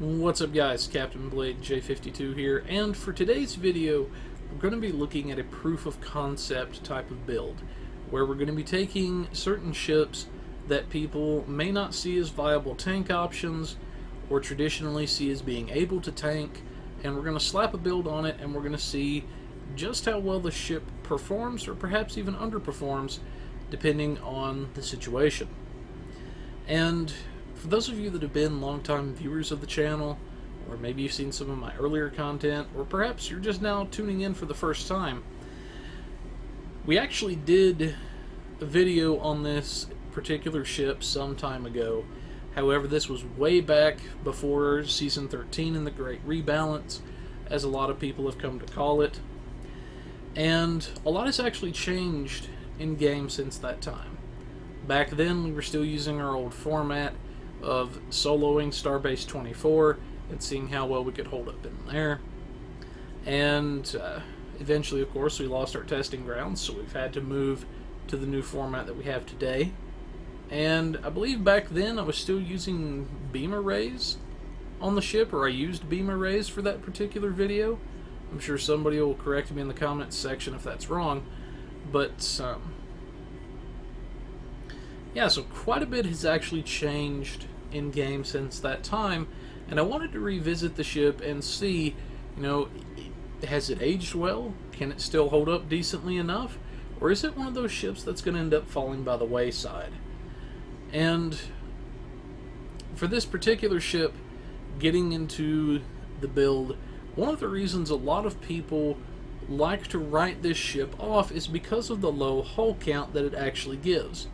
What's up guys, Captain Blade J52 here, and for today's video we're going to be looking at a proof of concept type of build, where we're going to be taking certain ships that people may not see as viable tank options, or traditionally see as being able to tank, and we're going to slap a build on it and we're going to see just how well the ship performs, or perhaps even underperforms, depending on the situation. And for those of you that have been longtime viewers of the channel, or maybe you've seen some of my earlier content, or perhaps you're just now tuning in for the first time, we actually did a video on this particular ship some time ago. However, this was way back before Season 13 and the Great Rebalance, as a lot of people have come to call it. And a lot has actually changed in-game since that time. Back then, we were still using our old format of soloing Starbase 24 and seeing how well we could hold up in there. And eventually, of course, we lost our testing grounds, so we've had to move to the new format that we have today. And I believe back then I was still using beam arrays on the ship, or I used beam arrays for that particular video. I'm sure somebody will correct me in the comments section if that's wrong, but yeah, so quite a bit has actually changed in game since that time, and I wanted to revisit the ship and see, has it aged well? Can it still hold up decently enough? Or is it one of those ships that's going to end up falling by the wayside? And for this particular ship, getting into the build, one of the reasons a lot of people like to write this ship off is because of the low hull count that it actually gives.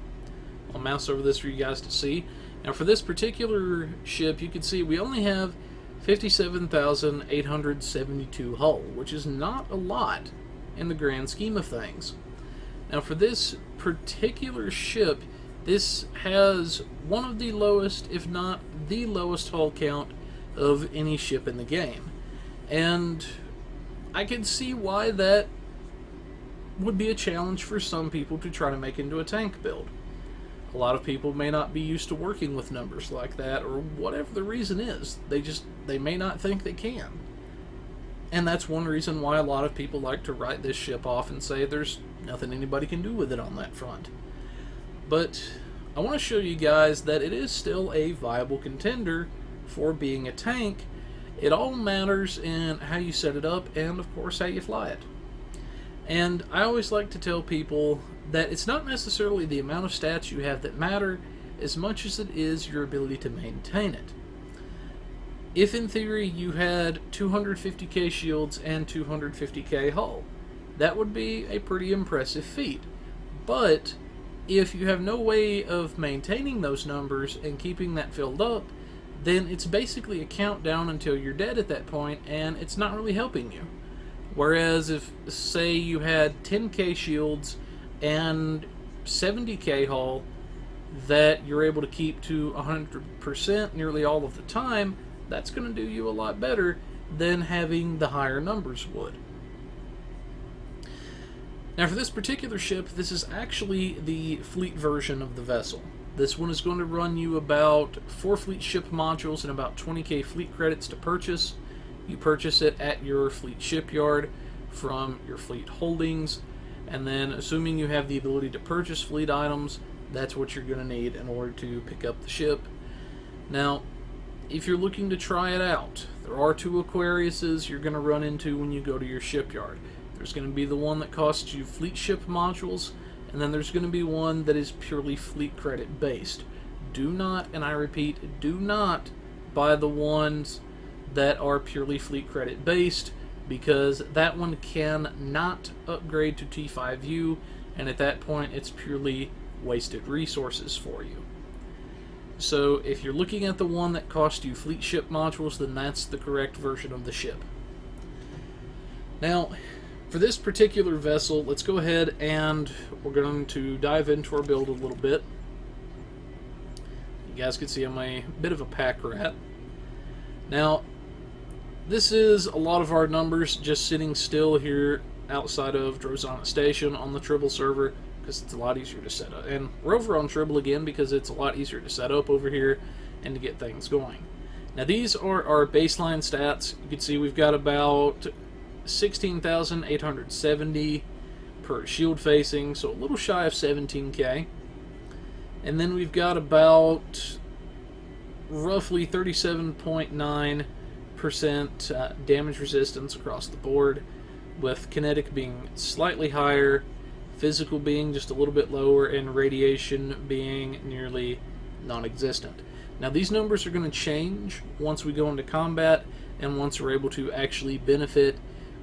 I'll mouse over this for you guys to see. Now for this particular ship, you can see we only have 57,872 hull, which is not a lot in the grand scheme of things. Now for this particular ship, this has one of the lowest, if not the lowest hull count of any ship in the game. And I can see why that would be a challenge for some people to try to make into a tank build. A lot of people may not be used to working with numbers like that, or whatever the reason is. They may not think they can. And that's one reason why a lot of people like to write this ship off and say there's nothing anybody can do with it on that front. But I want to show you guys that it is still a viable contender for being a tank. It all matters in how you set it up and, of course, how you fly it. And I always like to tell people that it's not necessarily the amount of stats you have that matter as much as it is your ability to maintain it. If in theory you had 250k shields and 250k hull, that would be a pretty impressive feat. But if you have no way of maintaining those numbers and keeping that filled up, then it's basically a countdown until you're dead at that point, and it's not really helping you. Whereas if, say, you had 10k shields and 70k hull that you're able to keep to 100% nearly all of the time, that's going to do you a lot better than having the higher numbers would. Now for this particular ship, this is actually the fleet version of the vessel. This one is going to run you about 4 fleet ship modules and about 20k fleet credits to purchase. You purchase it at your fleet shipyard from your fleet holdings, and then assuming you have the ability to purchase fleet items, that's what you're going to need in order to pick up the ship. Now, if you're looking to try it out, there are 2 Aquariuses you're going to run into when you go to your shipyard. There's going to be the one that costs you fleet ship modules, and then there's going to be one that is purely fleet credit based. Do not, and I repeat, do not buy the ones that are purely fleet credit based, because that one cannot upgrade to T5U, and at that point it's purely wasted resources for you. So if you're looking at the one that costs you fleet ship modules, then that's the correct version of the ship. Now for this particular vessel, let's go ahead and we're going to dive into our build a little bit. You guys can see I'm a bit of a pack rat. Now this is a lot of our numbers just sitting still here outside of Drozana Station on the Tribble server, because it's a lot easier to set up. And we're over on Tribble again because it's a lot easier to set up over here and to get things going. Now these are our baseline stats. You can see we've got about 16,870 per shield facing, so a little shy of 17k. And then we've got about roughly 37.9% damage resistance across the board, with kinetic being slightly higher, physical being just a little bit lower, and radiation being nearly non-existent. Now these numbers are going to change once we go into combat and once we're able to actually benefit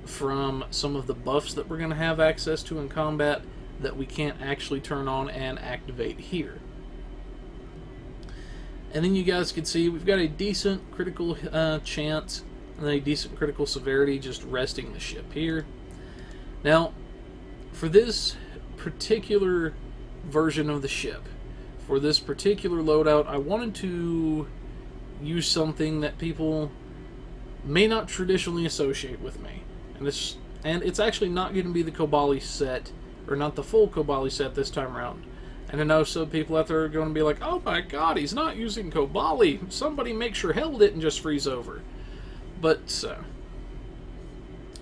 from some of the buffs that we're going to have access to in combat that we can't actually turn on and activate here. And then you guys can see we've got a decent critical chance and a decent critical severity just resting the ship here. Now, for this particular version of the ship, for this particular loadout, I wanted to use something that people may not traditionally associate with me. And it's actually not going to be the Kobali set, or not the full Kobali set this time around. And I know some people out there are going to be like, oh my god, he's not using Kobali. Somebody make sure hell didn't just freeze over. But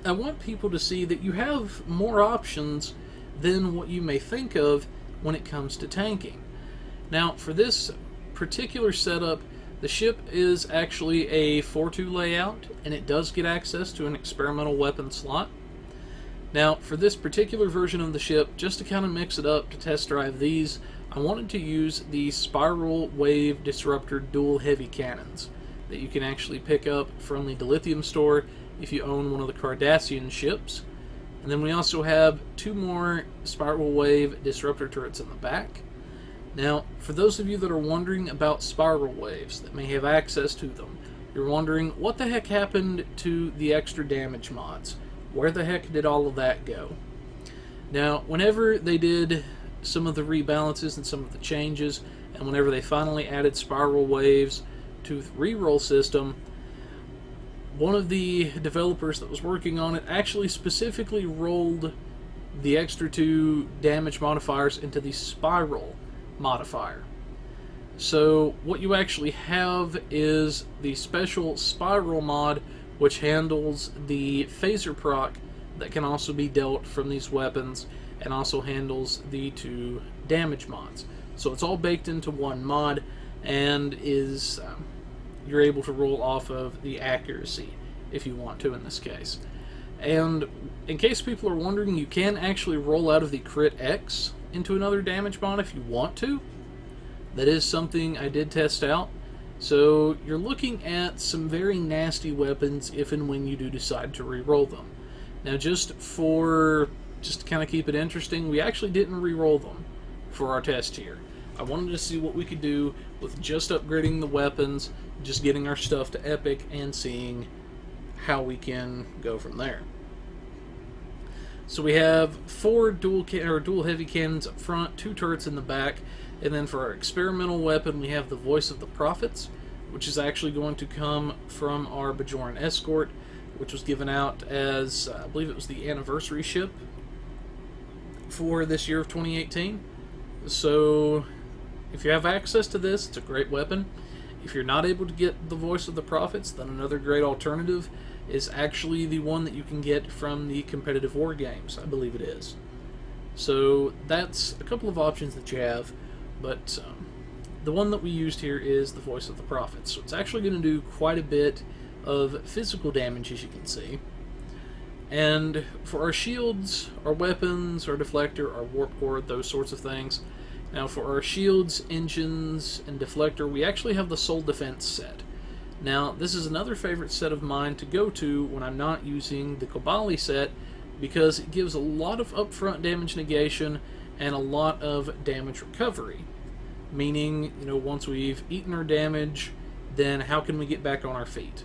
I want people to see that you have more options than what you may think of when it comes to tanking. Now, for this particular setup, the ship is actually a 4-2 layout, and it does get access to an experimental weapon slot. Now, for this particular version of the ship, just to kind of mix it up to test drive these, I wanted to use the Spiral Wave Disruptor dual heavy cannons that you can actually pick up from the Dilithium store if you own one of the Cardassian ships. And then we also have 2 more Spiral Wave Disruptor turrets in the back. Now, for those of you that are wondering about spiral waves that may have access to them, you're wondering what the heck happened to the extra damage mods. Where the heck did all of that go? Now, whenever they did some of the rebalances and some of the changes, and whenever they finally added spiral waves to the reroll system, one of the developers that was working on it actually specifically rolled the extra 2 damage modifiers into the spiral modifier. So what you actually have is the special spiral mod, which handles the phaser proc that can also be dealt from these weapons, and also handles the 2 damage mods. So it's all baked into one mod, and is you're able to roll off of the accuracy if you want to in this case. And in case people are wondering, you can actually roll out of the Crit X into another damage mod if you want to. That is something I did test out. So you're looking at some very nasty weapons if and when you do decide to re-roll them. Now just to kind of keep it interesting, we actually didn't re-roll them for our test here. I wanted to see what we could do with just upgrading the weapons, just getting our stuff to epic, and seeing how we can go from there. So we have 4 dual heavy cannons up front, 2 turrets in the back, and then for our experimental weapon we have the Voice of the Prophets, which is actually going to come from our Bajoran Escort, which was given out as, I believe it was the anniversary ship for this year of 2018. So if you have access to this, it's a great weapon. If you're not able to get the Voice of the Prophets, then another great alternative is actually the one that you can get from the competitive war games, I believe it is. So that's a couple of options that you have, but the one that we used here is the Voice of the Prophets. So it's actually going to do quite a bit of physical damage, as you can see. And for our shields, our weapons, our deflector, our warp core, those sorts of things. Now for our shields, engines, and deflector, we actually have the Soul Defense set. Now this is another favorite set of mine to go to when I'm not using the Kobali set, because it gives a lot of upfront damage negation and a lot of damage recovery. Meaning, you know, once we've eaten our damage, then how can we get back on our feet?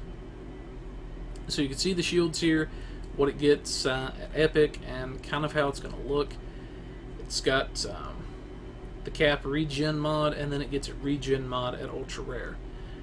So you can see the shields here, what it gets at Epic, and kind of how it's going to look. It's got the Cap Regen mod, and then it gets a Regen mod at Ultra Rare.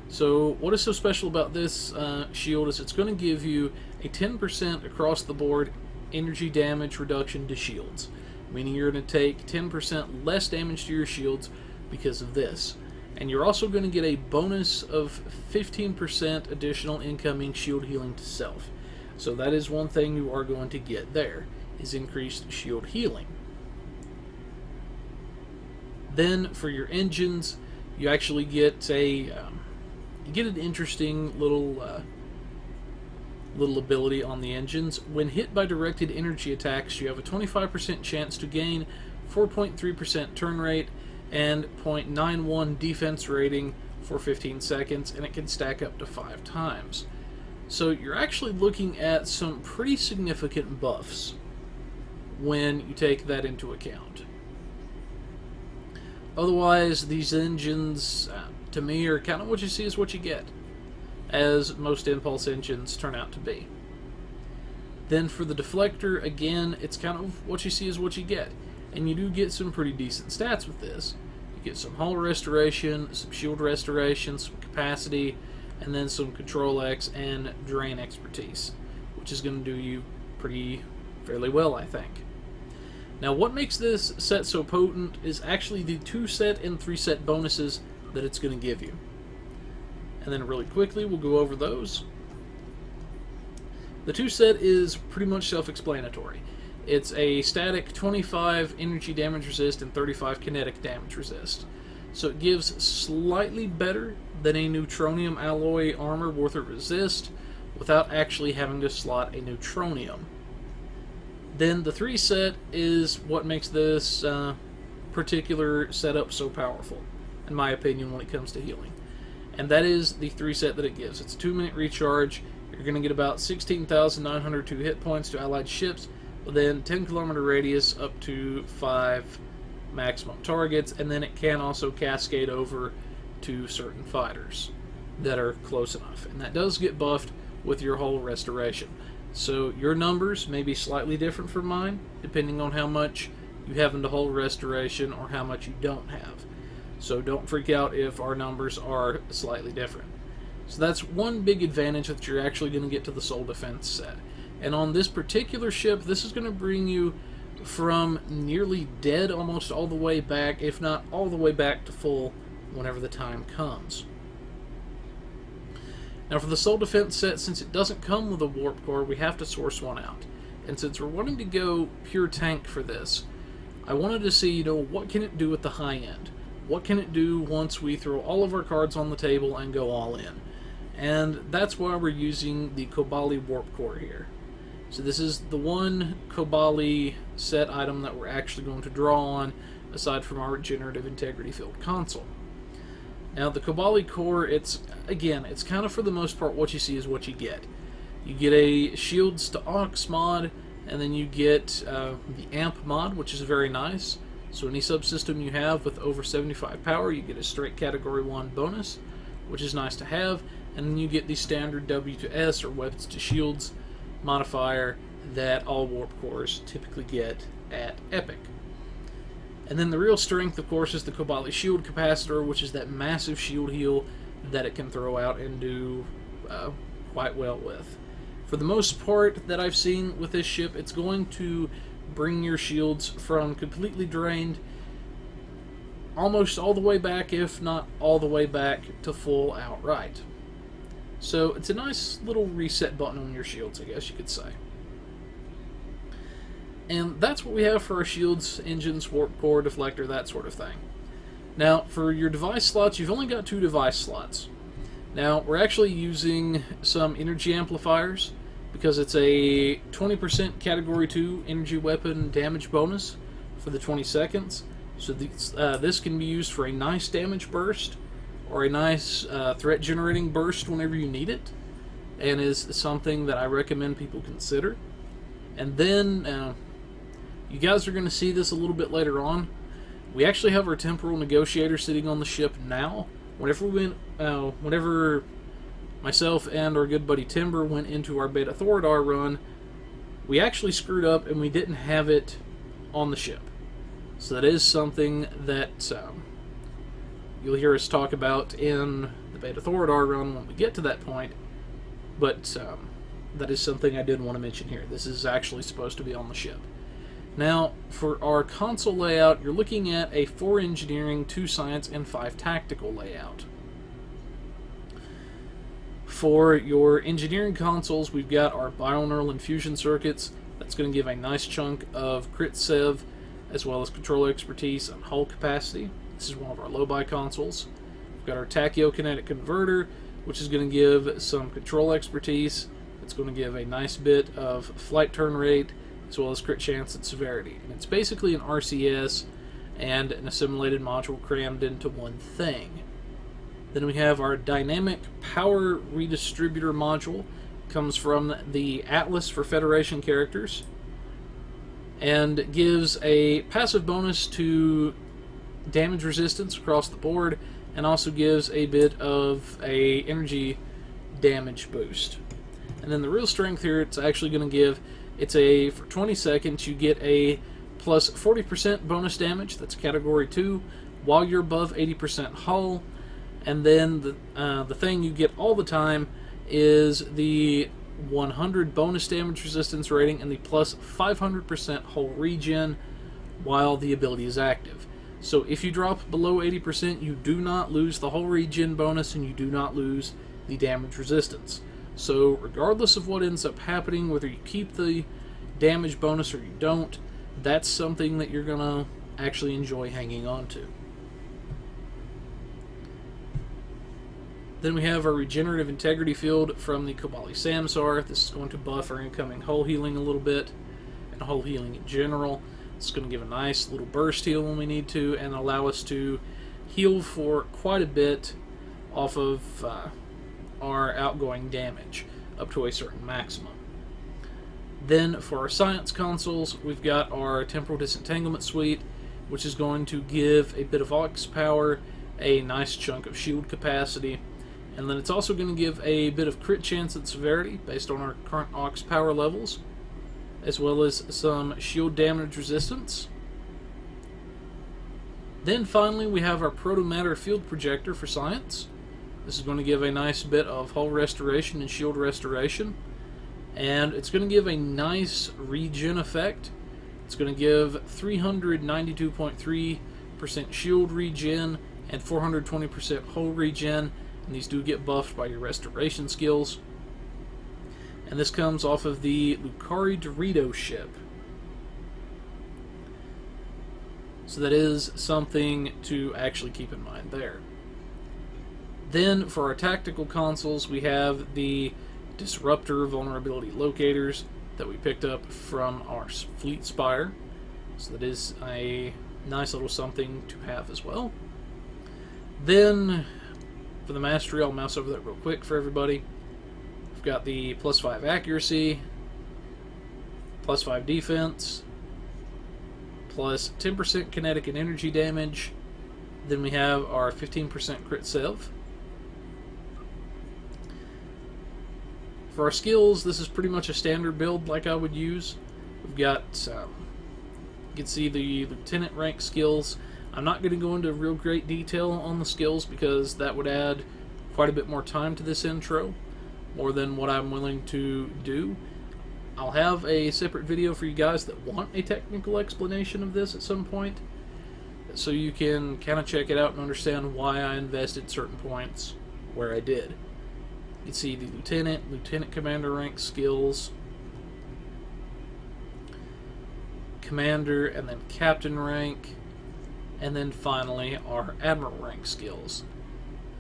So what is so special about this shield is it's going to give you a 10% across the board energy damage reduction to shields. Meaning you're going to take 10% less damage to your shields because of this. And you're also going to get a bonus of 15% additional incoming shield healing to self. So that is one thing you are going to get there, is increased shield healing. Then for your engines, you actually get an interesting little ability on the engines. When hit by directed energy attacks, you have a 25% chance to gain 4.3% turn rate and 0.91 defense rating for 15 seconds, and it can stack up to 5 times. So you're actually looking at some pretty significant buffs when you take that into account. Otherwise, these engines, to me, are kind of what you see is what you get, as most impulse engines turn out to be. Then for the deflector, again, it's kind of what you see is what you get. And you do get some pretty decent stats with this. You get some hull restoration, some shield restoration, some capacity, and then some control X and drain expertise, which is going to do you fairly well, I think. Now, what makes this set so potent is actually the 2-set and 3-set bonuses that it's going to give you. And then really quickly, we'll go over those. The 2-set is pretty much self-explanatory. It's a static 25 energy damage resist and 35 kinetic damage resist. So it gives slightly better than a neutronium alloy armor worth of resist without actually having to slot a neutronium. Then the 3-set is what makes this particular setup so powerful, in my opinion, when it comes to healing. And that is the 3-set that it gives. It's a 2-minute recharge. You're going to get about 16,902 hit points to allied ships within 10-kilometer radius up to 5 maximum targets, and then it can also cascade over to certain fighters that are close enough. And that does get buffed with your hull restoration. So your numbers may be slightly different from mine, depending on how much you have into hull restoration or how much you don't have. So don't freak out if our numbers are slightly different. So that's one big advantage that you're actually going to get to the Soul Defense set. And on this particular ship, this is going to bring you from nearly dead almost all the way back, if not all the way back to full, whenever the time comes. Now for the Soul Defense set, since it doesn't come with a warp core, we have to source one out. And since we're wanting to go pure tank for this, I wanted to see, what can it do at the high end? What can it do once we throw all of our cards on the table and go all in? And that's why we're using the Kobali warp core here. So this is the one Kobali set item that we're actually going to draw on, aside from our Regenerative Integrity Field console. Now the Kobali core, it's kind of for the most part what you see is what you get. You get a Shields to Aux mod, and then you get the Amp mod, which is very nice. So any subsystem you have with over 75 power, you get a straight Category 1 bonus, which is nice to have. And then you get the standard W to S, or Weapons to Shields, modifier that all warp cores typically get at Epic. And then the real strength, of course, is the Kobali Shield Capacitor, which is that massive shield heal that it can throw out and do quite well with. For the most part that I've seen with this ship, it's going to bring your shields from completely drained almost all the way back, if not all the way back, to full outright. So it's a nice little reset button on your shields, I guess you could say. And that's what we have for our shields, engines, warp core, deflector, that sort of thing. Now, for your device slots, you've only got 2 device slots. Now, we're actually using some energy amplifiers because it's a 20% Category 2 energy weapon damage bonus for the 20 seconds. So this can be used for a nice damage burst or a nice threat generating burst whenever you need it, and is something that I recommend people consider. And then you guys are going to see this a little bit later on. We actually have our temporal negotiator sitting on the ship now. Whenever myself and our good buddy Timber went into our Beta Thoradar run, we actually screwed up and we didn't have it on the ship. So that is something that you'll hear us talk about in the Beta Thoradar run when we get to that point. But that is something I did want to mention here. This is actually supposed to be on the ship. Now, for our console layout, you're looking at a 4 engineering, 2 science, and 5 tactical layout. For your engineering consoles, we've got our binaural infusion circuits. That's going to give a nice chunk of crit sev, as well as control expertise and hull capacity. This is one of our low-buy consoles. We've got our tachyokinetic converter, which is going to give some control expertise. It's going to give a nice bit of flight turn rate, as well as crit chance and severity. And it's basically an RCS and an assimilated module crammed into one thing. Then we have our dynamic power redistributor module. It comes from the Atlas for Federation characters, and gives a passive bonus to damage resistance across the board, and also gives a bit of a energy damage boost. And then the real strength here, it's actually going to give, for 20 seconds you get a plus 40% bonus damage, that's category 2, while you're above 80% hull. And then the thing you get all the time is the 100 bonus damage resistance rating and the plus 500% hull regen while the ability is active. So if you drop below 80%, you do not lose the hull regen bonus and you do not lose the damage resistance. So regardless of what ends up happening, whether you keep the damage bonus or you don't, that's something that you're going to actually enjoy hanging on to. Then we have our regenerative integrity field from the Kobali Samsar. This is going to buff our incoming hull healing a little bit, and hull healing in general. It's going to give a nice little burst heal when we need to, and allow us to heal for quite a bit off of our outgoing damage, up to a certain maximum. Then for our science consoles, we've got our temporal disentanglement suite, which is going to give a bit of aux power, a nice chunk of shield capacity, and then it's also going to give a bit of crit chance and severity based on our current aux power levels, as well as some shield damage resistance. Then finally we have our protomatter field projector for science. This is going to give a nice bit of hull restoration and shield restoration, and it's going to give a nice regen effect. It's going to give 392.3% shield regen and 420% hull regen, and these do get buffed by your restoration skills. And this comes off of the Lucari Dorito ship. So that is something to actually keep in mind there. Then for our tactical consoles, we have the Disruptor vulnerability locators that we picked up from our Fleet Spire. So that is a nice little something to have as well. Then for the mastery, I'll mouse over that real quick for everybody. We've got the plus 5 accuracy, plus 5 defense, plus 10% kinetic and energy damage. Then we have our 15% crit sev. For our skills, this is pretty much a standard build like I would use. We've got, you can see the lieutenant rank skills. I'm not going to go into real great detail on the skills because that would add quite a bit more time to this intro, more than what I'm willing to do. I'll have a separate video for you guys that want a technical explanation of this at some point, so you can kind of check it out and understand why I invested certain points where I did. You can see the lieutenant commander rank skills, commander, and then captain rank, and then finally our admiral rank skills.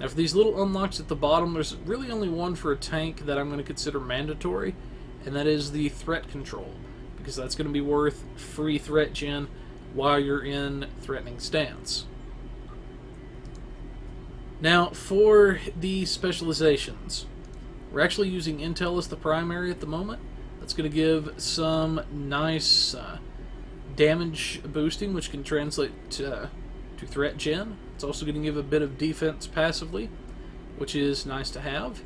Now for these little unlocks at the bottom, there's really only one for a tank that I'm going to consider mandatory, and that is the threat control, because that's going to be worth free threat gen while you're in threatening stance. Now for the specializations, we're actually using Intel as the primary at the moment. That's going to give some nice damage boosting, which can translate to threat gen. It's also going to give a bit of defense passively, which is nice to have.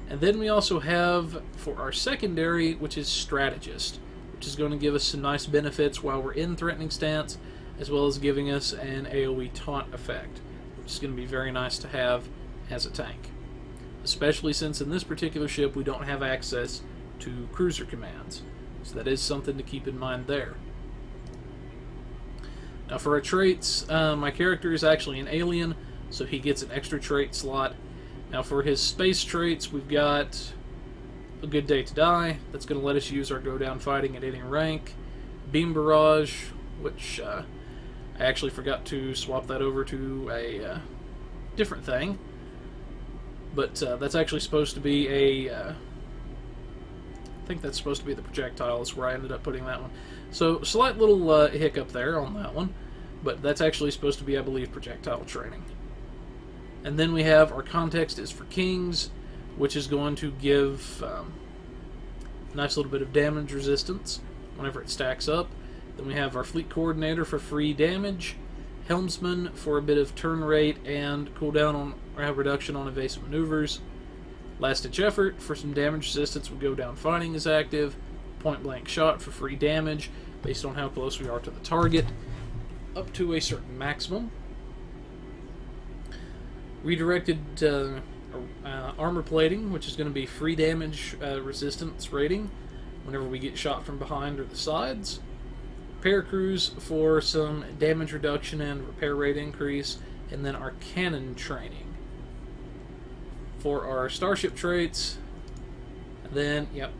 And then we also have for our secondary, which is strategist, which is going to give us some nice benefits while we're in threatening stance, as well as giving us an AoE taunt effect, which is going to be very nice to have as a tank, especially since in this particular ship we don't have access to cruiser commands. So that is something to keep in mind there. Now for our traits, my character is actually an alien, so he gets an extra trait slot. Now for his space traits, we've got a good day to die. That's going to let us use our go down fighting at any rank. Beam barrage, which I actually forgot to swap that over to a different thing. But that's actually supposed to be a... I think that's supposed to be the projectile. Is where I ended up putting that one. So, slight little hiccup there on that one. But that's actually supposed to be, I believe, projectile training. And then we have our context is for kings, which is going to give a nice little bit of damage resistance whenever it stacks up. Then we have our fleet coordinator for free damage, helmsman for a bit of turn rate and cooldown on or have reduction on evasive maneuvers. Last ditch effort for some damage resistance when go down fighting is active. Point blank shot for free damage based on how close we are to the target, up to a certain maximum. Redirected armor plating, which is going to be free damage resistance rating whenever we get shot from behind or the sides. Paracruise for some damage reduction and repair rate increase, and then our cannon training. For our starship traits, and then, yep.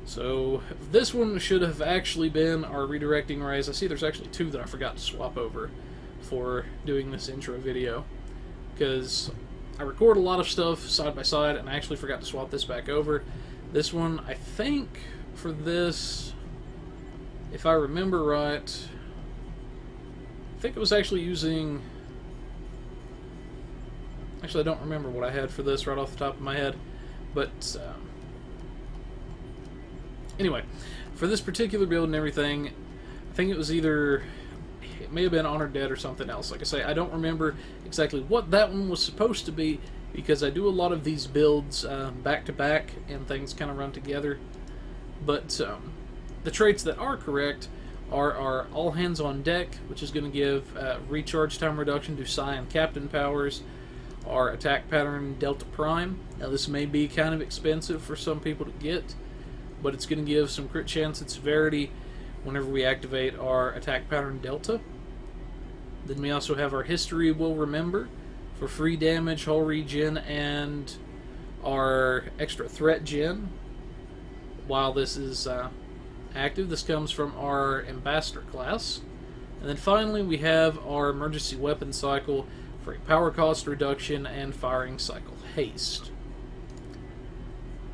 So, this one should have actually been our redirecting rays. I see there's actually two that I forgot to swap over for doing this intro video, because I record a lot of stuff side by side, and I actually forgot to swap this back over. This one, I think, for this, if I remember right, I think it was actually using... Actually, I don't remember what I had for this right off the top of my head, but anyway, for this particular build and everything, I think it was either... It may have been Honored Dead or something else. Like I say, I don't remember exactly what that one was supposed to be, because I do a lot of these builds back to back, and things kind of run together. But the traits that are correct are our All Hands on Deck, which is going to give recharge time reduction to Psi Captain powers, our Attack Pattern Delta Prime. Now this may be kind of expensive for some people to get, but it's going to give some crit chance and severity whenever we activate our Attack Pattern Delta. Then we also have our History Will Remember for free damage, hull regen, and our extra threat gen. While this is active, this comes from our Ambassador class. And then finally we have our Emergency Weapon Cycle for a power cost reduction and firing cycle haste.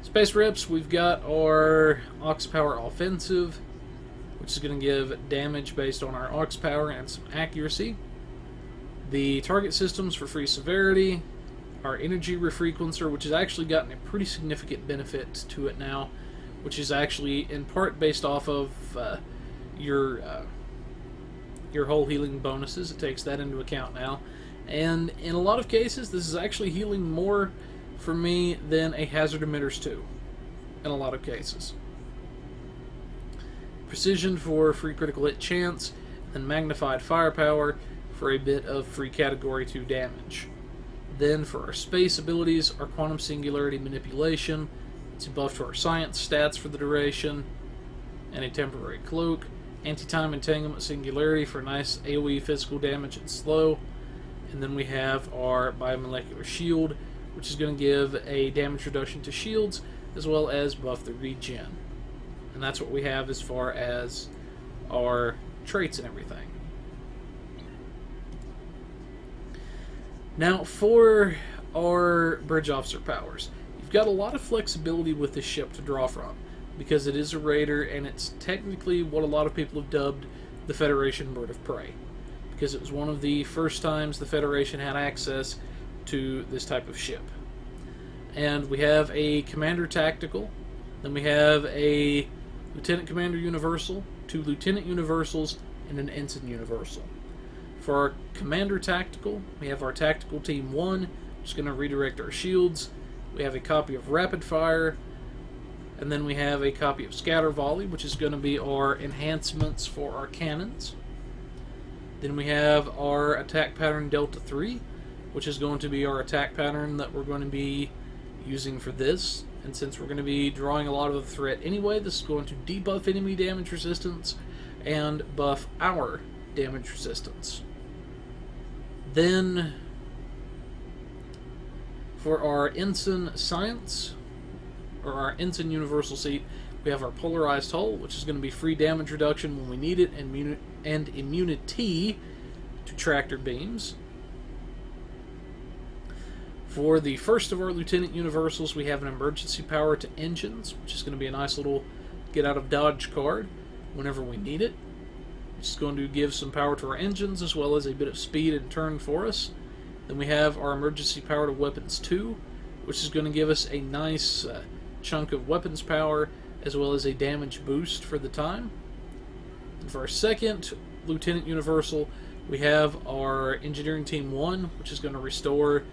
Space Reps, we've got our Aux Power Offensive, which is going to give damage based on our Aux Power and some accuracy. The Target Systems for free severity, our Energy Refrequencer, which has actually gotten a pretty significant benefit to it now, which is actually in part based off of your whole healing bonuses. It takes that into account now. And in a lot of cases, this is actually healing more for me than a Hazard Emitters 2. In a lot of cases. Precision for free critical hit chance, and Magnified Firepower for a bit of free Category 2 damage. Then for our space abilities, our Quantum Singularity Manipulation, it's a buff to our science stats for the duration, and a temporary cloak. Anti-time Entanglement Singularity for nice AoE physical damage and slow. And then we have our Biomolecular Shield, which is going to give a damage reduction to shields, as well as buff the regen. And that's what we have as far as our traits and everything. Now, for our Bridge Officer powers, you've got a lot of flexibility with this ship to draw from, because it is a raider, and it's technically what a lot of people have dubbed the Federation Bird of Prey, because it was one of the first times the Federation had access to this type of ship. And we have a Commander Tactical, then we have a Lieutenant Commander Universal, 2 Lieutenant Universals, and an Ensign Universal. For our Commander Tactical, we have our Tactical Team 1, which is going to redirect our shields. We have a copy of Rapid Fire, and then we have a copy of Scatter Volley, which is going to be our enhancements for our cannons. Then we have our Attack Pattern Delta 3, which is going to be our attack pattern that we're going to be using for this. And since we're going to be drawing a lot of the threat anyway, this is going to debuff enemy damage resistance and buff our damage resistance. Then, for our Ensign Science, or our Ensign Universal Seat, we have our Polarized Hull, which is going to be free damage reduction when we need it, and immunity to tractor beams. For the first of our Lieutenant Universals, we have an emergency power to engines, which is going to be a nice little get out of dodge card whenever we need it. It's going to give some power to our engines as well as a bit of speed and turn for us. Then we have our emergency power to weapons 2, which is going to give us a nice chunk of weapons power as well as a damage boost for the time. And for our second Lieutenant Universal, we have our Engineering Team 1, which is going to restore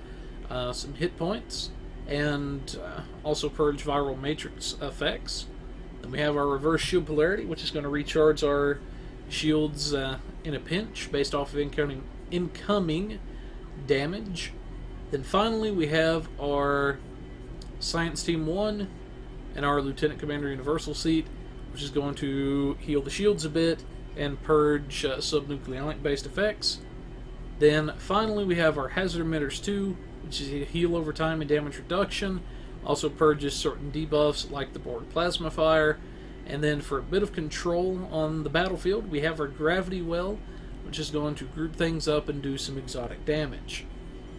some hit points and also purge viral matrix effects. Then we have our Reverse Shield Polarity, which is going to recharge our shields in a pinch based off of incoming damage. Then finally we have our Science Team 1 and our Lieutenant Commander Universal Seat, which is going to heal the shields a bit and purge subnucleonic based effects. Then finally we have our Hazard Emitters 2, which is a heal over time and damage reduction, also purges certain debuffs like the Borg Plasma Fire. And then for a bit of control on the battlefield, we have our Gravity Well, which is going to group things up and do some exotic damage.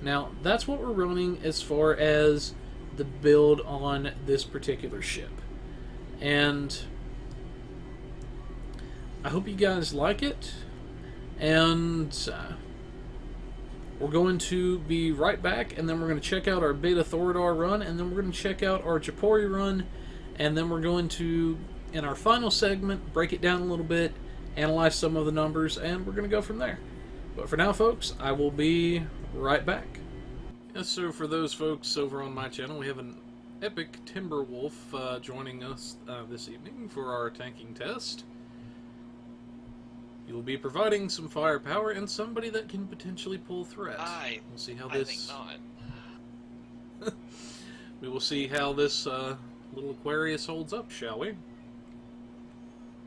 Now, that's what we're running as far as the build on this particular ship. And I hope you guys like it. And we're going to be right back, and then we're going to check out our Beta Thoradar run, and then we're going to check out our Japori run, and then we're going to, in our final segment, break it down a little bit, analyze some of the numbers, and we're going to go from there. But for now, folks, I will be right back. Yes, so for those folks over on my channel, we have an epic Timberwolf joining us this evening for our tanking test. You'll be providing some firepower and somebody that can potentially pull threat. We'll see how this. I think not. We will see how this little Aquarius holds up, shall we?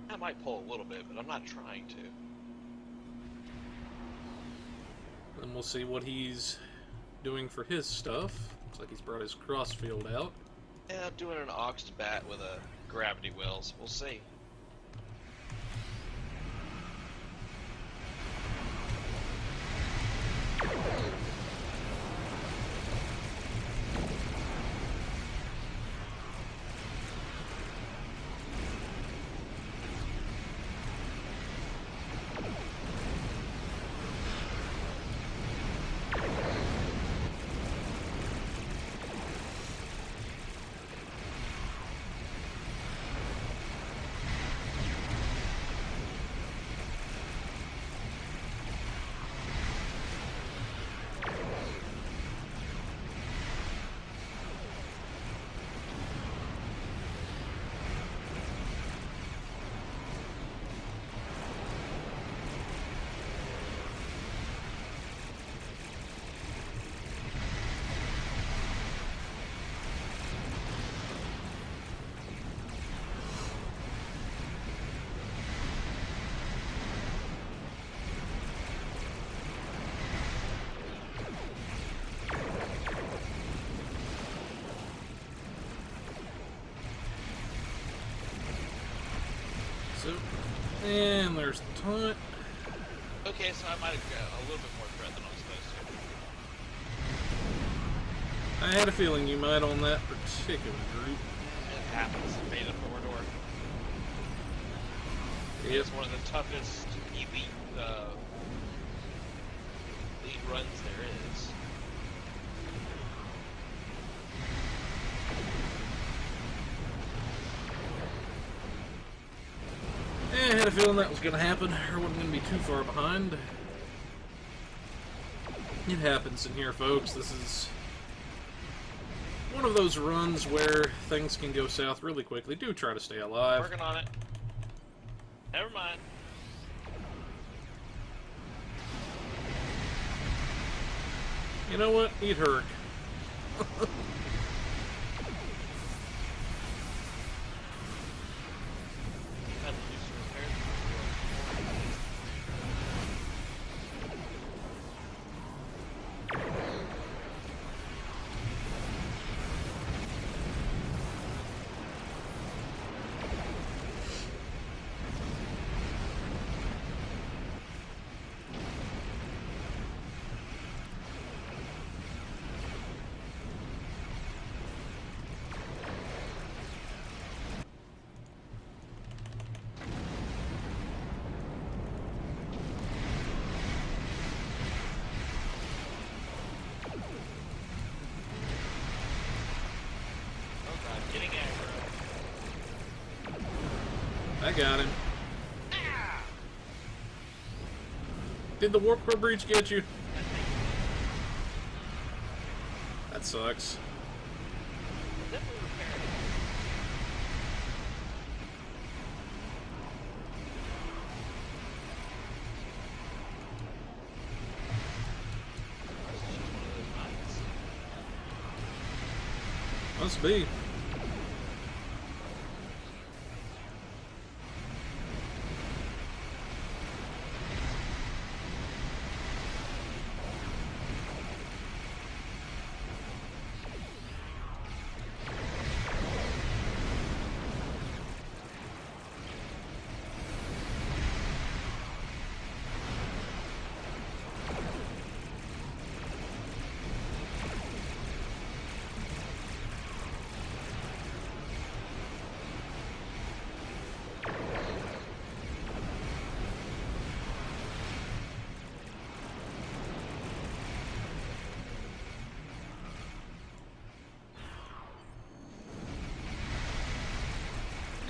I might pull a little bit, but I'm not trying to. Then we'll see what he's doing for his stuff. Looks like he's brought his crossfield out. Yeah, I'm doing an Ox Bat with a Gravity Wells. We'll see. And there's the taunt. Okay, so I might have got a little bit more threat than I was supposed to. I had a feeling you might on that particular group. It happens. Beta Thoradar. Yep. It's one of the toughest elite lead runs there is. I had a feeling that was going to happen. I wasn't going to be too far behind. It happens in here, folks. This is one of those runs where things can go south really quickly. Do try to stay alive. Working on it. Never mind. You know what? Eat Herc. got him. Did the warp core breach get you? That sucks. Definitely repaired. Must be.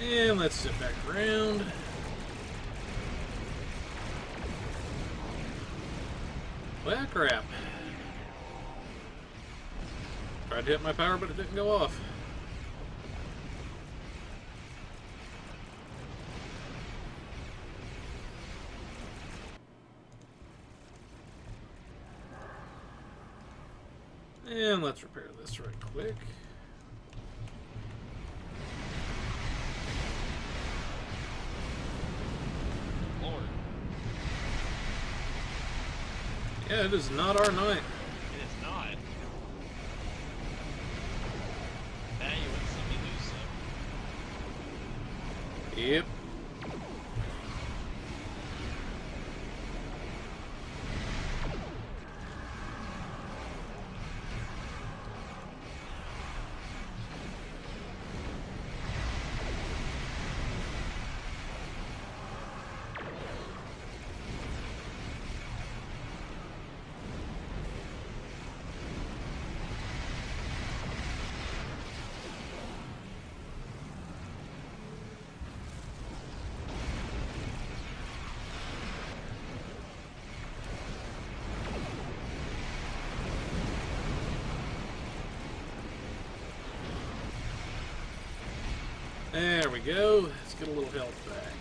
And let's sit back around. Well, crap. Tried to hit my power, but it didn't go off. And let's repair this right quick. Yeah, it is not our night. It is not. Now you would see me do so. Yep. There we go. Let's get a little health back.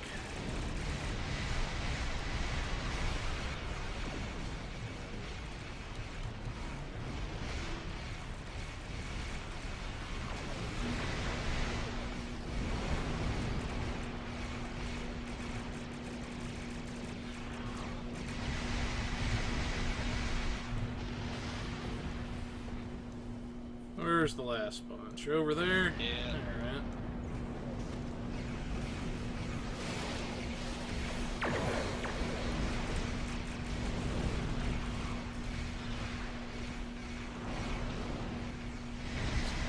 Where's the last bunch? Over there? Yeah. Alright.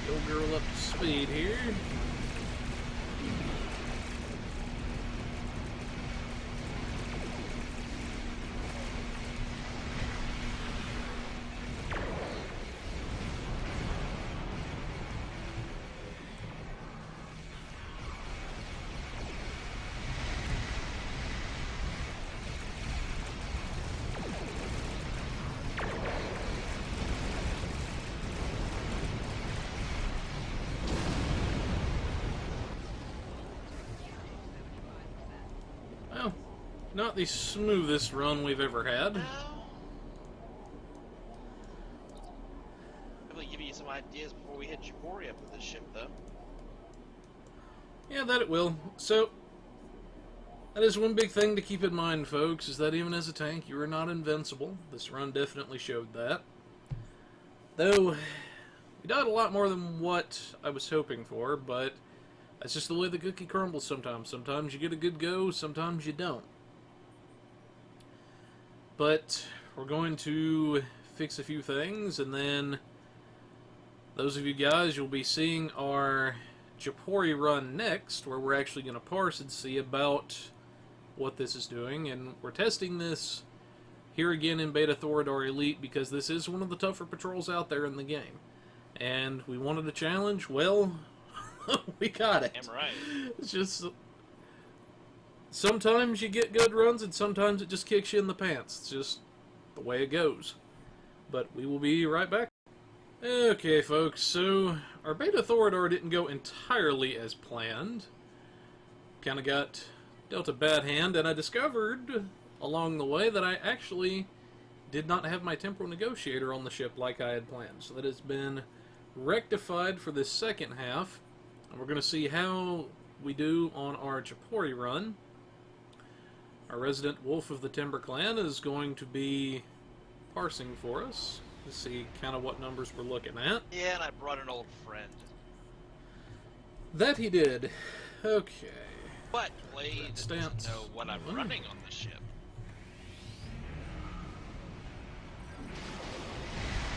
Go girl up to speed here. Well, not the smoothest run we've ever had. Probably give you some ideas before we hit Japoria with this ship, though. Yeah, that it will. So, that is one big thing to keep in mind, folks, is that even as a tank, you are not invincible. This run definitely showed that. Though, we died a lot more than what I was hoping for, but that's just the way the cookie crumbles sometimes. Sometimes you get a good go, sometimes you don't. But we're going to fix a few things, and then those of you guys, you'll be seeing our Japori run next, where we're actually going to parse and see about what this is doing. And we're testing this here again in Beta Thorador Elite because this is one of the tougher patrols out there in the game. And we wanted a challenge, well, we got it. Damn right. It's just Sometimes you get good runs, and sometimes it just kicks you in the pants. It's just the way it goes. But we will be right back. Okay, folks, so our Beta Thorador didn't go entirely as planned. Kind of got dealt a bad hand, and I discovered along the way that I actually did not have my Temporal Negotiator on the ship like I had planned. So that has been rectified for this second half, and we're going to see how we do on our Chapori run. Our resident Wolf of the Timber Clan is going to be parsing for us to see kind of what numbers we're looking at. Yeah, and I brought an old friend. That he did. Okay. But Blade doesn't know what I'm running on the ship.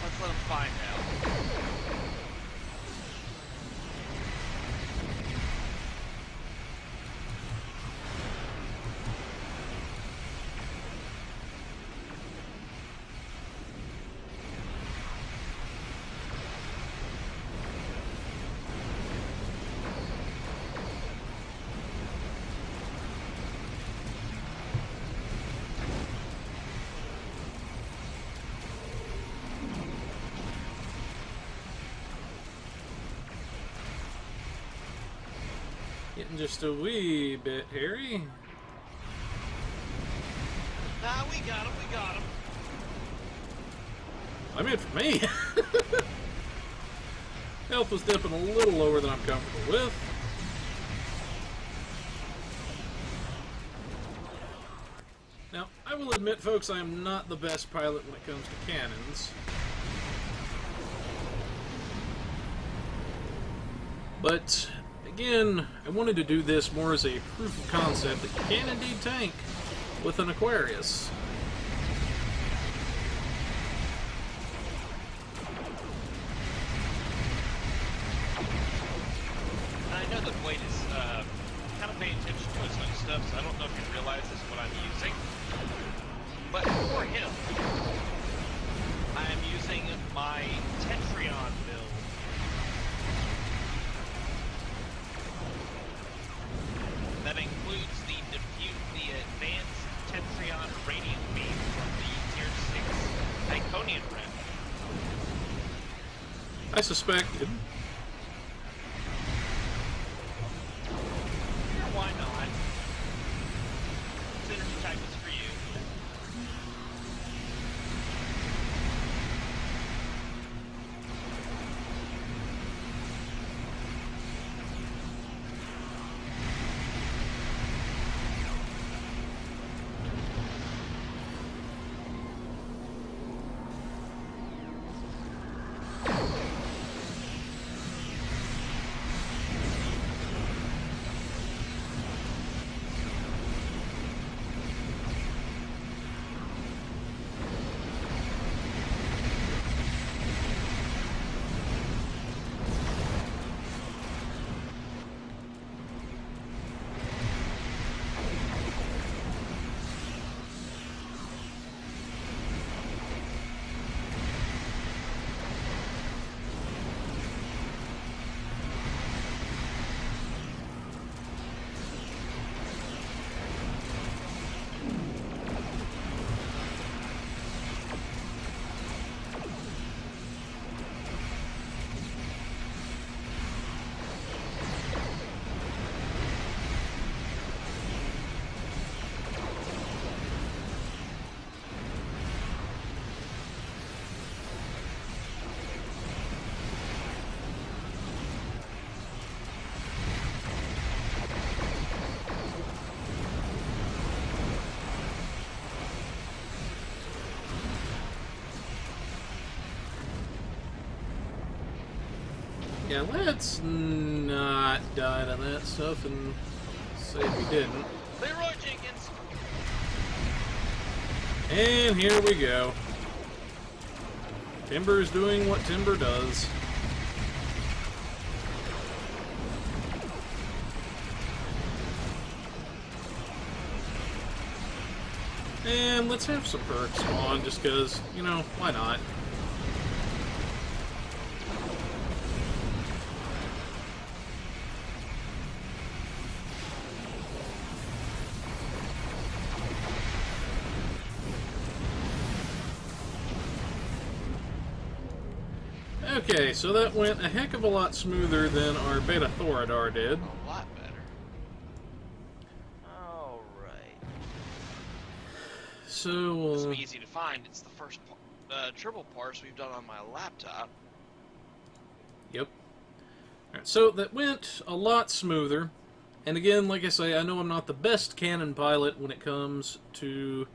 Let's let him find out. Getting just a wee bit hairy. Nah, we got him, we got him. I mean, for me. Health was dipping a little lower than I'm comfortable with. Now, I will admit, folks, I am not the best pilot when it comes to cannons. But again, I wanted to do this more as a proof of concept that you can indeed tank with an Aquarius. And I know that Blade is kind of paying attention to his own stuff, so I don't know if he realizes what I'm using. But for him, I am using my Tetrion build. That includes the advanced Tetrion Radiant Beam from the Tier 6 Iconian rep. I suspected. Why not? Synergy type is for you. Yeah, let's not die to that stuff and say we didn't. Leroy Jenkins! And here we go. Timber's doing what Timber does. And let's have some perks spawn, just because, you know, why not? Okay, so that went a heck of a lot smoother than our Beta Thoradar did. A lot better. Alright. So, This will be easy to find. It's the first triple parse we've done on my laptop. yep. Alright, so that went a lot smoother. And again, like I say, I know I'm not the best cannon pilot when it comes to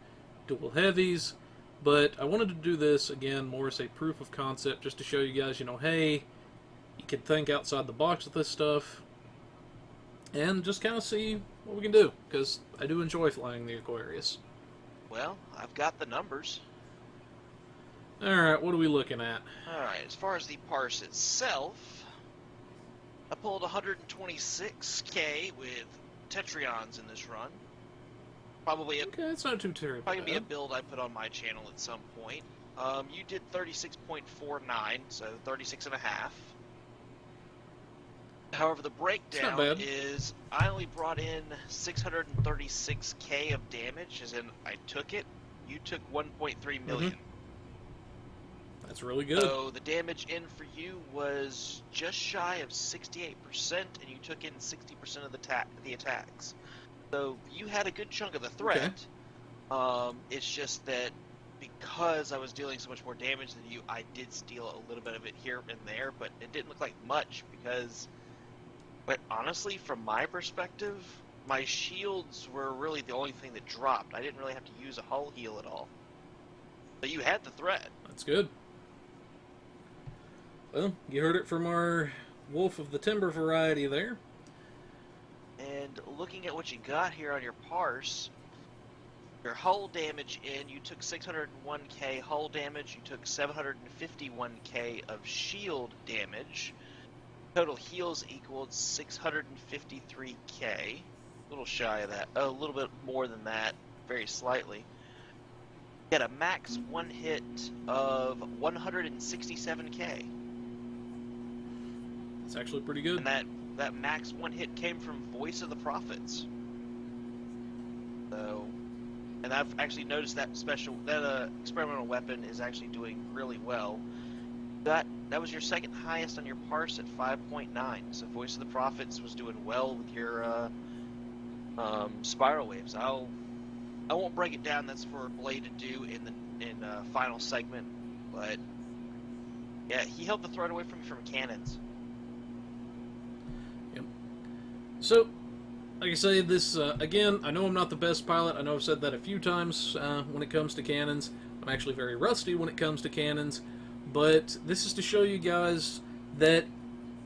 dual heavies, but I wanted to do this, again, more as a proof of concept, just to show you guys, you know, hey, you can think outside the box with this stuff, and just kind of see what we can do, because I do enjoy flying the Aquarius. Well, I've got the numbers. Alright, what are we looking at? Alright, as far as the parse itself, I pulled 126k with Tetrions in this run. Probably Okay, it's not too terrible. Probably gonna be a build I put on my channel at some point. You did 36.49, so 36 and a half. However, the breakdown is I only brought in 636k of damage, as in I took it. You took 1.3 million. That's really good. So the damage in for you was just shy of 68%, and you took in 60% of the attacks. So you had a good chunk of the threat. Okay. It's just that because I was dealing so much more damage than you, I did steal a little bit of it here and there, but it didn't look like much because, but honestly, from my perspective, my shields were really the only thing that dropped. I didn't really have to use a hull heal at all. But you had the threat. That's good. Well, you heard it from our Wolf of the Timber variety there. And looking at what you got here on your parse, your hull damage in, you took 601k hull damage, you took 751k of shield damage. Total heals equaled 653k. A little shy of that, a little bit more than that, very slightly. You had a max one hit of 167k. It's actually pretty good. And that max one hit came from Voice of the Prophets. So, and I've actually noticed that experimental weapon is actually doing really well. That was your second highest on your parse at 5.9. So Voice of the Prophets was doing well with your spiral waves. I won't break it down. That's for Blade to do in the final segment. But yeah, he held the threat away from me from cannons. So, like I say, this, again, I know I'm not the best pilot. I know I've said that a few times when it comes to cannons. I'm actually very rusty when it comes to cannons. But this is to show you guys that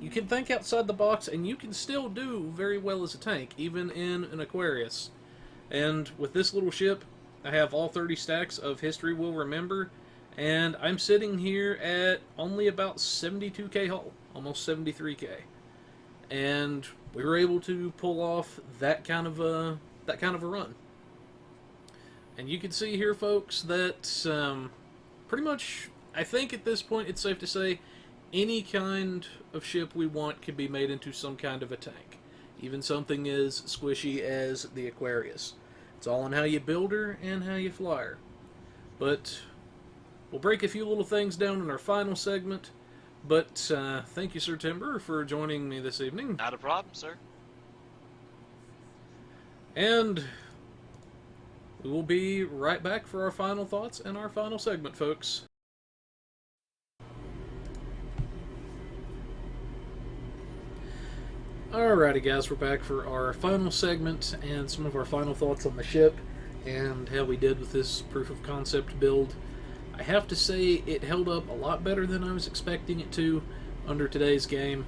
you can think outside the box and you can still do very well as a tank, even in an Aquarius. And with this little ship, I have all 30 stacks of History Will Remember, and I'm sitting here at only about 72k hull, almost 73k. And we were able to pull off that kind of a run. And you can see here, folks, that pretty much, I think at this point it's safe to say, any kind of ship we want can be made into some kind of a tank. Even something as squishy as the Aquarius. It's all on how you build her and how you fly her. But we'll break a few little things down in our final segment. But thank you, Sir Timber, for joining me this evening. Not a problem, sir. And we will be right back for our final thoughts and our final segment, folks. Alrighty, guys, we're back for our final segment and some of our final thoughts on the ship and how we did with this proof of concept build. I have to say it held up a lot better than I was expecting it to under today's game.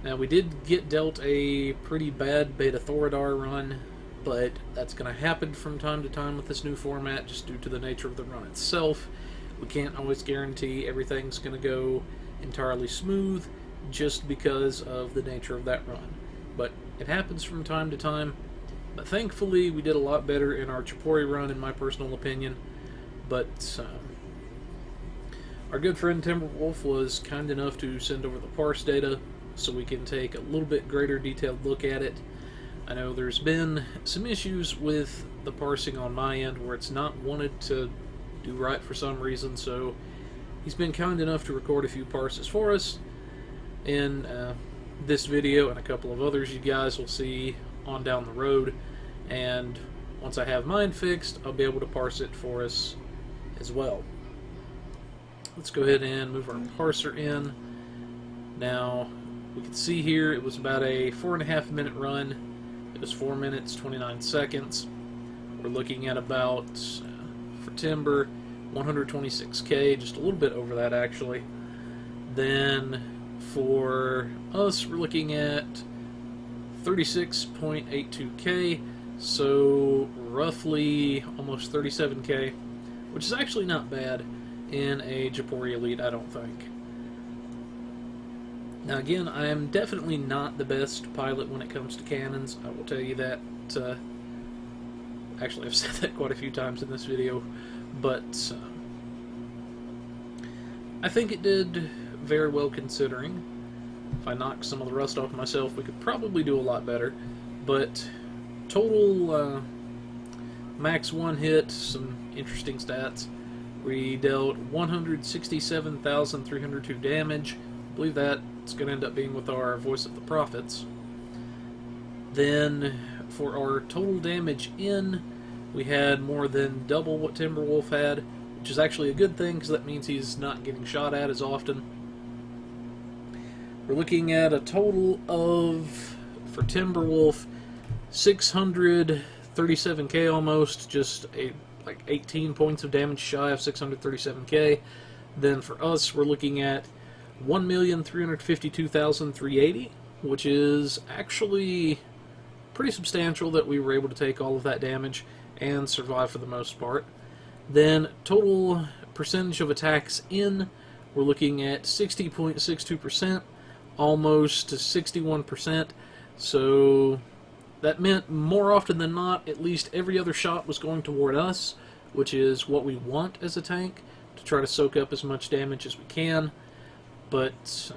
Now, we did get dealt a pretty bad Beta Thoradar run, but that's going to happen from time to time with this new format just due to the nature of the run itself. We can't always guarantee everything's going to go entirely smooth just because of the nature of that run. But it happens from time to time. But thankfully, we did a lot better in our Chipori run, in my personal opinion. But our good friend Timberwolf was kind enough to send over the parse data so we can take a little bit greater detailed look at it. I know there's been some issues with the parsing on my end where it's not wanted to do right for some reason, so he's been kind enough to record a few parses for us in this video and a couple of others you guys will see on down the road. And once I have mine fixed, I'll be able to parse it for us as well. Let's go ahead and move our parser in. Now, we can see here it was about a 4.5 minute run. It was 4 minutes, 29 seconds. We're looking at about, for timber, 126K, just a little bit over that actually. Then for us, we're looking at 36.82K, so roughly almost 37K, which is actually not bad in a Japori Elite, I don't think. Now again, I am definitely not the best pilot when it comes to cannons, I will tell you that. Actually, I've said that quite a few times in this video, but I think it did very well considering. If I knock some of the rust off myself, we could probably do a lot better, but total max one hit, some interesting stats. We dealt 167,302 damage. I believe that's going to end up being with our Voice of the Prophets. Then for our total damage in, we had more than double what Timberwolf had, which is actually a good thing because that means he's not getting shot at as often. We're looking at a total of, for Timberwolf, 637K almost, just like 18 points of damage shy of 637K. Then for us, we're looking at 1,352,380, which is actually pretty substantial that we were able to take all of that damage and survive for the most part. Then total percentage of attacks in, we're looking at 60.62%, almost to 61%. So that meant more often than not, at least every other shot was going toward us, which is what we want as a tank, to try to soak up as much damage as we can. But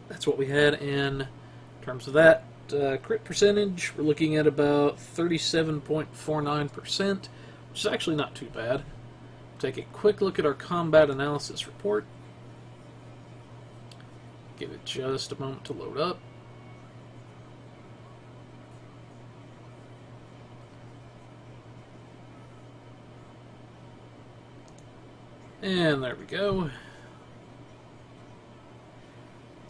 that's what we had in terms of that. Crit percentage, we're looking at about 37.49%, which is actually not too bad. Take a quick look at our combat analysis report. Give it just a moment to load up. And there we go.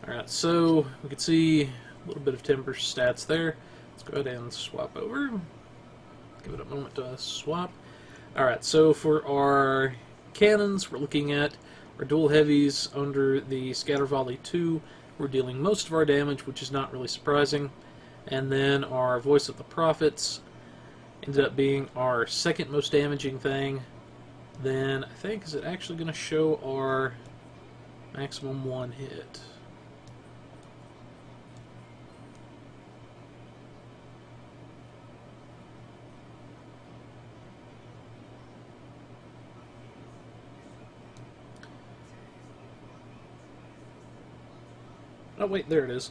Alright, so we can see a little bit of timber stats there. Let's go ahead and swap over. Give it a moment to swap. Alright, so for our cannons, we're looking at our dual heavies under the Scatter Volley 2. We're dealing most of our damage, which is not really surprising. And then our Voice of the Prophets ended up being our second most damaging thing. Then I think, is it actually going to show our maximum one hit? Oh wait, there it is.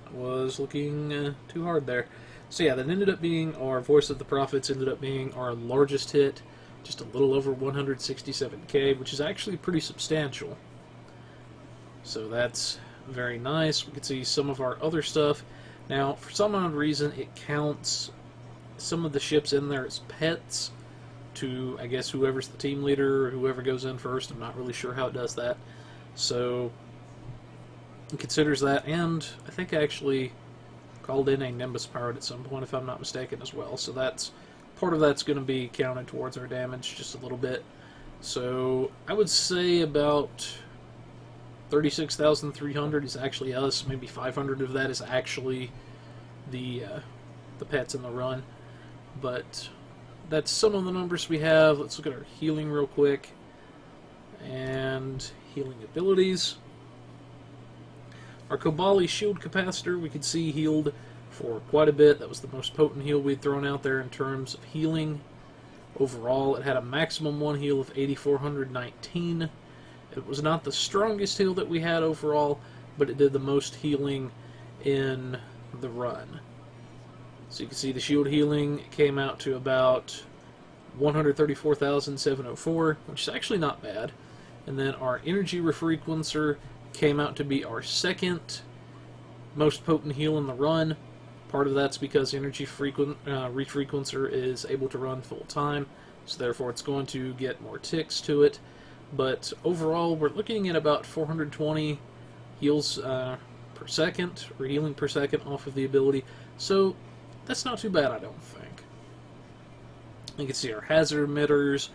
I was looking too hard there. So yeah, that ended up being our Voice of the Prophets, ended up being our largest hit, just a little over 167K, which is actually pretty substantial. So that's very nice. We can see some of our other stuff. Now, for some odd reason, it counts some of the ships in there as pets to, I guess, whoever's the team leader or whoever goes in first. I'm not really sure how it does that. So it considers that, and I think I actually called in a Nimbus pirate at some point, if I'm not mistaken, as well. So that's part of that's going to be counted towards our damage just a little bit. So I would say about 36,300 is actually us. Maybe 500 of that is actually the pets in the run. But that's some of the numbers we have. Let's look at our healing real quick. And healing abilities. Our Kobali Shield Capacitor, we could see, healed for quite a bit. That was the most potent heal we'd thrown out there in terms of healing. Overall, it had a maximum one heal of 8,419. It was not the strongest heal that we had overall, but it did the most healing in the run. So you can see the shield healing came out to about 134,704, which is actually not bad. And then our energy refrequencer came out to be our second most potent heal in the run. Part of that's because energy refrequencer is able to run full time, so therefore it's going to get more ticks to it. But overall, we're looking at about 420 heals per second, or healing per second off of the ability. So that's not too bad, I don't think. You can see our hazard emitters,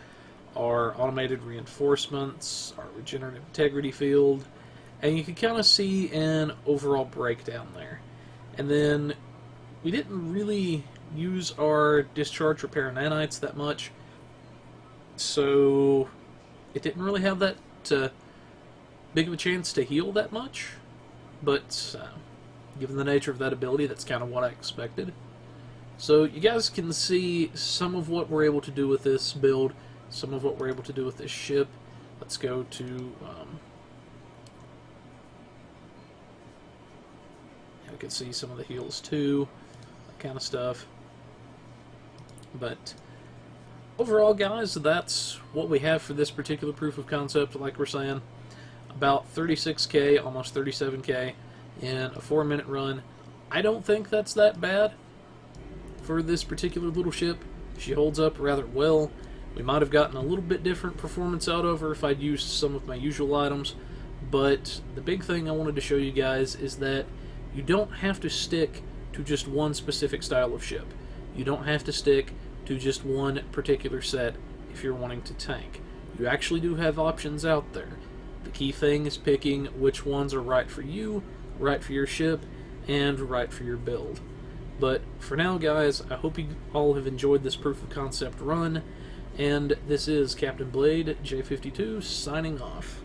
our automated reinforcements, our regenerative integrity field, and you can kind of see an overall breakdown there. And then we didn't really use our discharge repair nanites that much, so it didn't really have that big of a chance to heal that much, but given the nature of that ability, that's kind of what I expected. So you guys can see some of what we're able to do with this build, some of what we're able to do with this ship. Let's go to you can see some of the heals too, that kind of stuff. But overall, guys, that's what we have for this particular proof of concept. Like we're saying, about 36k, almost 37k in a 4-minute run. I don't think that's that bad for this particular little ship. She holds up rather well. We might have gotten a little bit different performance out of her if I'd used some of my usual items, but the big thing I wanted to show you guys is that you don't have to stick to just one specific style of ship. You don't have to stick to just one particular set if you're wanting to tank. You actually do have options out there. The key thing is picking which ones are right for you, right for your ship, and right for your build. But for now, guys, I hope you all have enjoyed this proof of concept run, and this is Captain Blade J52 signing off.